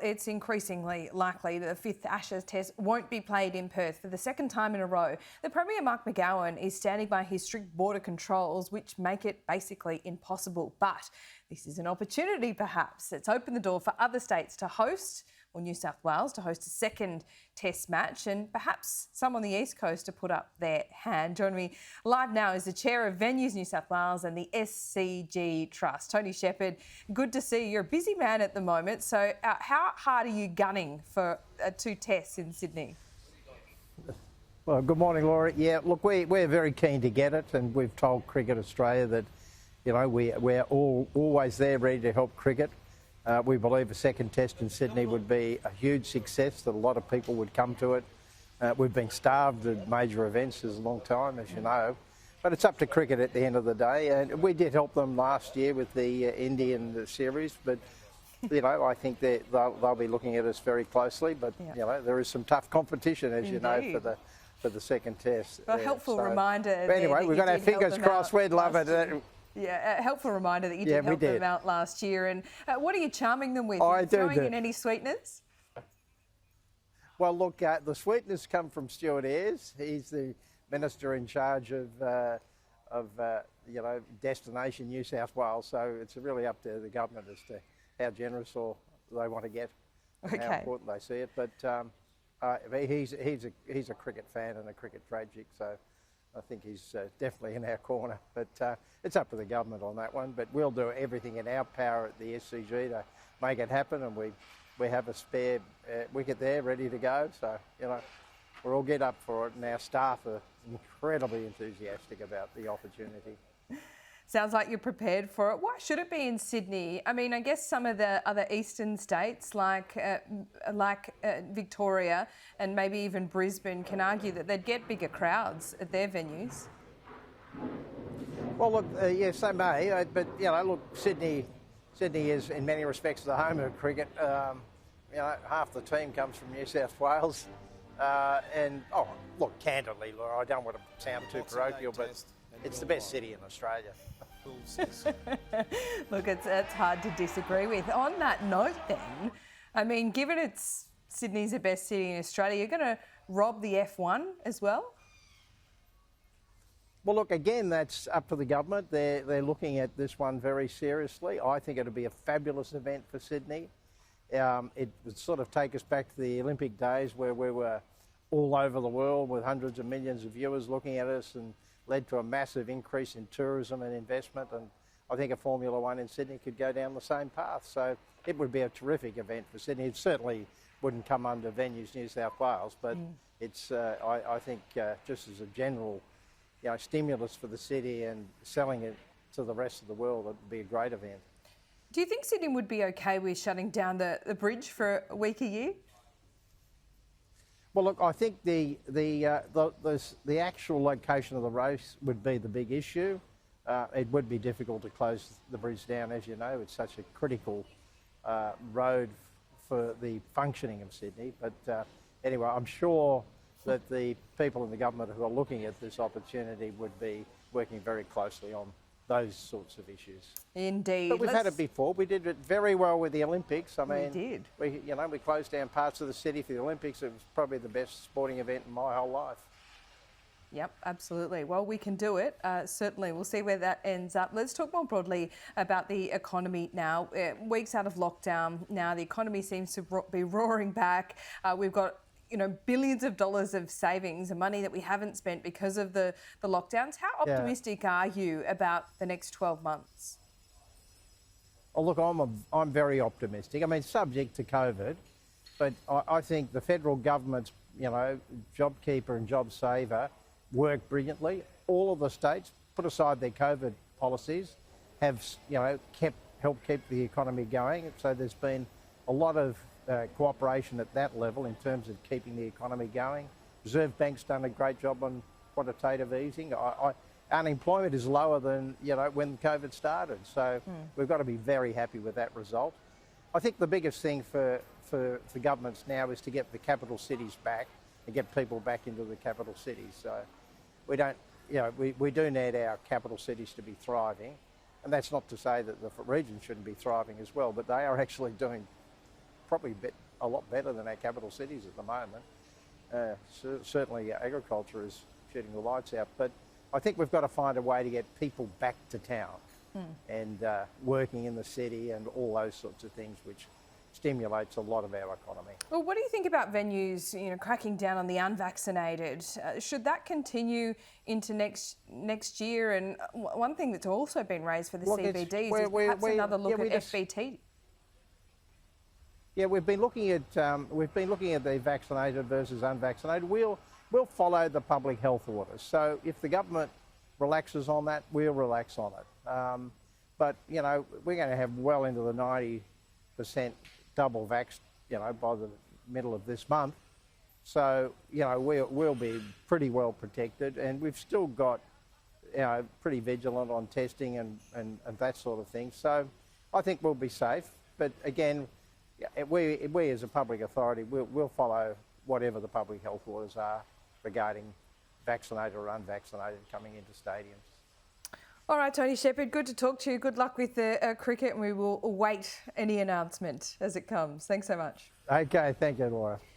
It's increasingly likely that the fifth Ashes Test won't be played in Perth for the second time in a row. The Premier Mark McGowan is standing by his strict border controls, which make it basically impossible. But this is an opportunity, perhaps. It's opened the door for other states to host, or New South Wales to host a second Test match, and perhaps some on the East Coast to put up their hand. Joining me live now is the Chair of Venues New South Wales and the SCG Trust, Tony Shephard. Good to see you. You're a busy man at the moment, so how hard are you gunning for two tests in Sydney? Well, good morning, Laura. Yeah, look, we're very keen to get it, and we've told Cricket Australia that, you know, we're always there ready to help cricket. We believe a second test in Sydney would be a huge success, that a lot of people would come to it. We've been starved at major events for a long time, as you know. But it's up to cricket at the end of the day. And we did help them last year with the Indian series. But, you know, I think that they'll be looking at us very closely. But, you know, there is some tough competition, as you know, for the second test. A helpful reminder. But anyway, we've got our fingers crossed. We'd love it. Yeah, a helpful reminder that you did help them out last year. And what are you charming them with? Throwing in any sweeteners? Well, look, the sweeteners come from Stuart Ayres. He's the Minister in charge of you know, Destination New South Wales. So it's really up to the government as to how generous or they want to get, and how important they see it. But he's a cricket fan and a cricket tragic, so I think he's definitely in our corner, but it's up to the government on that one. But we'll do everything in our power at the SCG to make it happen, and we have a spare wicket there ready to go. So, you know, we'll all get up for it, and our staff are incredibly enthusiastic about the opportunity. Sounds like you're prepared for it. Why should it be in Sydney? I mean, I guess some of the other eastern states like Victoria and maybe even Brisbane can argue that they'd get bigger crowds at their venues. Well, look, yes, they may, but, you know, look, Sydney is in many respects the home of cricket. You know, half the team comes from New South Wales. Look, candidly, Laura, I don't want to sound too parochial, but it's the best city in Australia. Look, it's hard to disagree with. On that note then, I mean, given it's Sydney's the best city in Australia, you're going to rob the F1 as well? Well, look, again, that's up to the government. They're looking at this one very seriously. I think it'll be a fabulous event for Sydney. It would sort of take us back to the Olympic days where we were all over the world with hundreds of millions of viewers looking at us, and led to a massive increase in tourism and investment, and I think a Formula One in Sydney could go down the same path. So it would be a terrific event for Sydney. It certainly wouldn't come under Venues New South Wales, but it's I think just as a general, you know, stimulus for the city and selling it to the rest of the world, it would be a great event. Do you think Sydney would be okay with shutting down the bridge for a week a year? Well, look, I think the actual location of the race would be the big issue. It would be difficult to close the bridge down, as you know. It's such a critical road for the functioning of Sydney. But anyway, I'm sure that the people in the government who are looking at this opportunity would be working very closely on those sorts of issues. Indeed. But we've had it before. We did it very well with the Olympics. I mean, we did. We closed down parts of the city for the Olympics. It was probably the best sporting event in my whole life. Yep, absolutely. Well, we can do it. Certainly. We'll see where that ends up. Let's talk more broadly about the economy now. Weeks out of lockdown now, the economy seems to be roaring back. We've got billions of dollars of savings and money that we haven't spent because of the lockdowns. How optimistic are you about the next 12 months? Oh, look, I'm very optimistic. I mean, subject to COVID, but I think the federal government's, JobKeeper and JobSaver work brilliantly. All of the states, put aside their COVID policies, have, helped keep the economy going. So there's been a lot of cooperation at that level in terms of keeping the economy going. Reserve Bank's done a great job on quantitative easing. Unemployment is lower than when COVID started, so we've got to be very happy with that result. I think the biggest thing for governments now is to get the capital cities back and get people back into the capital cities. So we don't, we do need our capital cities to be thriving, and that's not to say that the region shouldn't be thriving as well, but they are actually doing probably a lot better than our capital cities at the moment. Certainly agriculture is shooting the lights out, but I think we've got to find a way to get people back to town and working in the city and all those sorts of things, which stimulates a lot of our economy. Well, what do you think about venues, cracking down on the unvaccinated? Should that continue into next year? And one thing that's also been raised for the CBDs is perhaps another look at FBT. Yeah, we've been looking at the vaccinated versus unvaccinated. We'll follow the public health orders. So if the government relaxes on that, we'll relax on it. But we're going to have well into the 90% double vax, by the middle of this month. So, we'll be pretty well protected, and we've still got, pretty vigilant on testing and that sort of thing. So I think we'll be safe. But again, we as a public authority, we'll follow whatever the public health orders are regarding vaccinated or unvaccinated coming into stadiums. All right, Tony Shephard, good to talk to you. Good luck with the cricket, and we will await any announcement as it comes. Thanks so much. Okay, thank you, Laura.